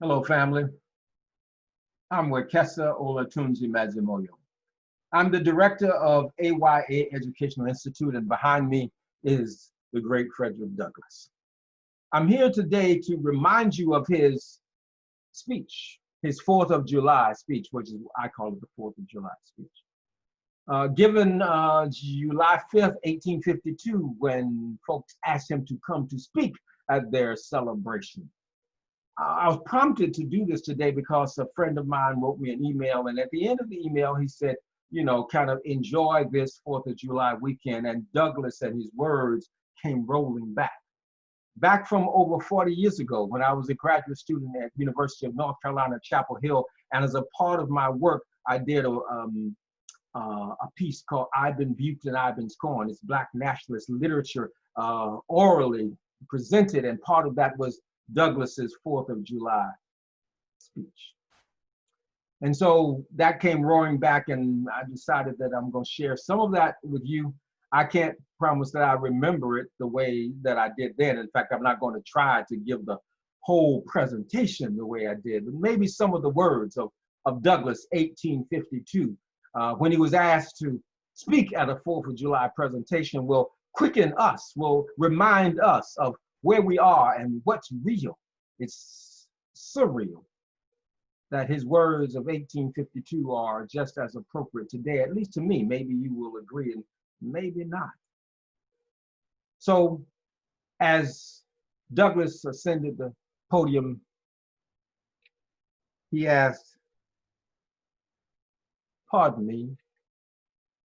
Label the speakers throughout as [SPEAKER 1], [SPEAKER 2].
[SPEAKER 1] Hello, family. I'm Wekesa Olatunji Mazimoyo. I'm the director of AYA Educational Institute, and behind me is the great Frederick Douglass. I'm here today to remind you of his speech, his 4th of July speech, which is, I call it the 4th of July speech. Given July 5th, 1852, when folks asked him to come to speak at their celebration. I was prompted to do this today because a friend of mine wrote me an email, and at the end of the email, he said, kind of enjoy this 4th of July weekend. And Douglas and his words came rolling back from over 40 years ago when I was a graduate student at University of North Carolina, Chapel Hill. And as a part of my work, I did a piece called I've Been Buked and I've Been Scorned. It's Black nationalist literature orally presented, and part of that was Douglas's 4th of July speech. And so that came roaring back, and I decided that I'm going to share some of that with you. I can't promise that I remember it the way that I did then. In fact, I'm not going to try to give the whole presentation the way I did, but maybe some of the words of Douglas, 1852, when he was asked to speak at a 4th of July presentation, will quicken us, will remind us of where we are and what's real. It's surreal that his words of 1852 are just as appropriate today, at least to me. Maybe you will agree and maybe not. So as Douglas ascended the podium, he asked, "Pardon me,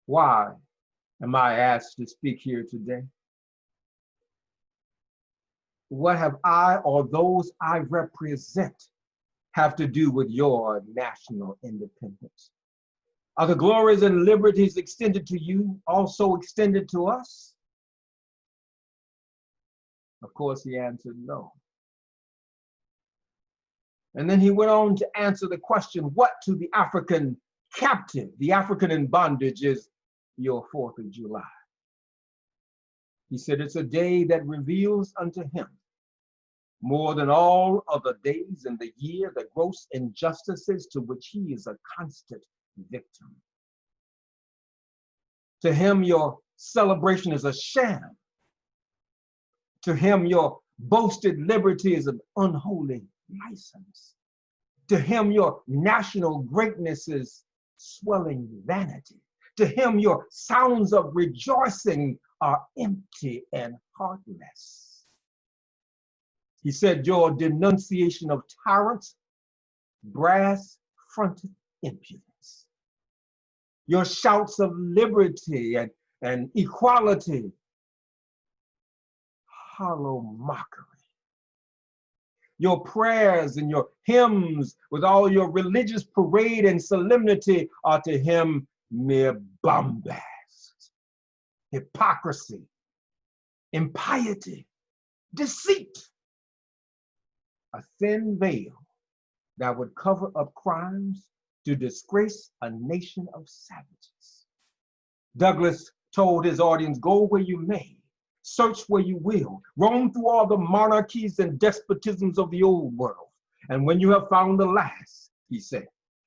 [SPEAKER 1] why am I asked to speak here today? What have I or those I represent have to do with your national independence? Are the glories and liberties extended to you also extended to us?" Of course, he answered no. And then he went on to answer the question, what to the African captive, the African in bondage, is your 4th of July? He said, it's a day that reveals unto him, more than all other days in the year, the gross injustices to which he is a constant victim. To him, your celebration is a sham. To him, your boasted liberty is an unholy license. To him, your national greatness is swelling vanity. To him, your sounds of rejoicing are empty and heartless. He said, your denunciation of tyrants, brass-fronted impudence. Your shouts of liberty and equality, hollow mockery. Your prayers and your hymns with all your religious parade and solemnity are to him mere bombast, hypocrisy, impiety, deceit. A thin veil that would cover up crimes to disgrace a nation of savages. Douglas told his audience, go where you may, search where you will, roam through all the monarchies and despotisms of the old world. And when you have found the last, he said,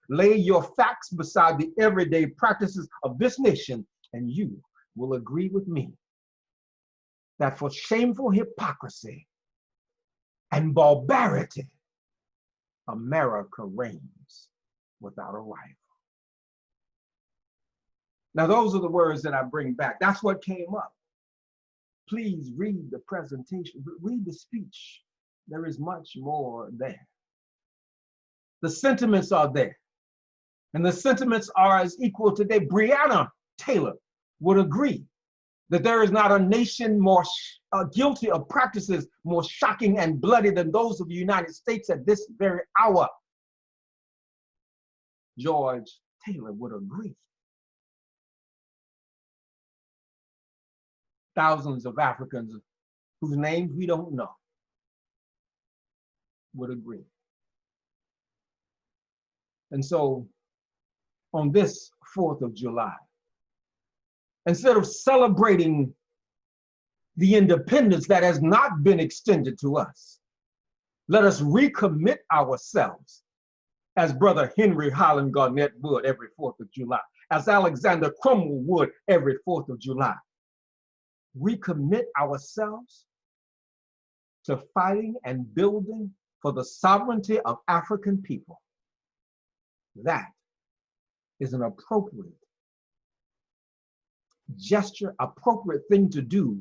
[SPEAKER 1] lay your facts beside the everyday practices of this nation, and you will agree with me that for shameful hypocrisy and barbarity, America reigns without a rival. Now, those are the words that I bring back. That's what came up. Please read the presentation, read the speech. There is much more there. The sentiments are there. And the sentiments are as equal today. Breonna Taylor would agree that there is not a nation more guilty of practices more shocking and bloody than those of the United States at this very hour. George Taylor would agree. Thousands of Africans whose names we don't know would agree. And so on this 4th of July, instead of celebrating the independence that has not been extended to us, Let us recommit ourselves as Brother Henry Highland Garnett would every 4th of July, as Alexander Cromwell would every 4th of July. Recommit ourselves to fighting and building for the sovereignty of African people. That is an appropriate gesture, appropriate thing to do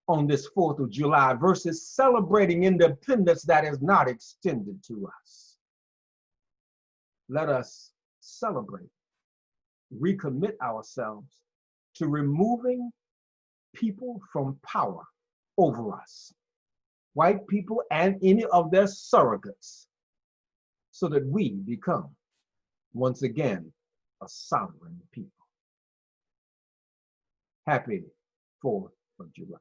[SPEAKER 1] on this 4th of July versus celebrating independence that is not extended to us. Let us celebrate, recommit ourselves to removing people from power over us, white people and any of their surrogates, so that we become, once again, a sovereign people. Happy 4th of July.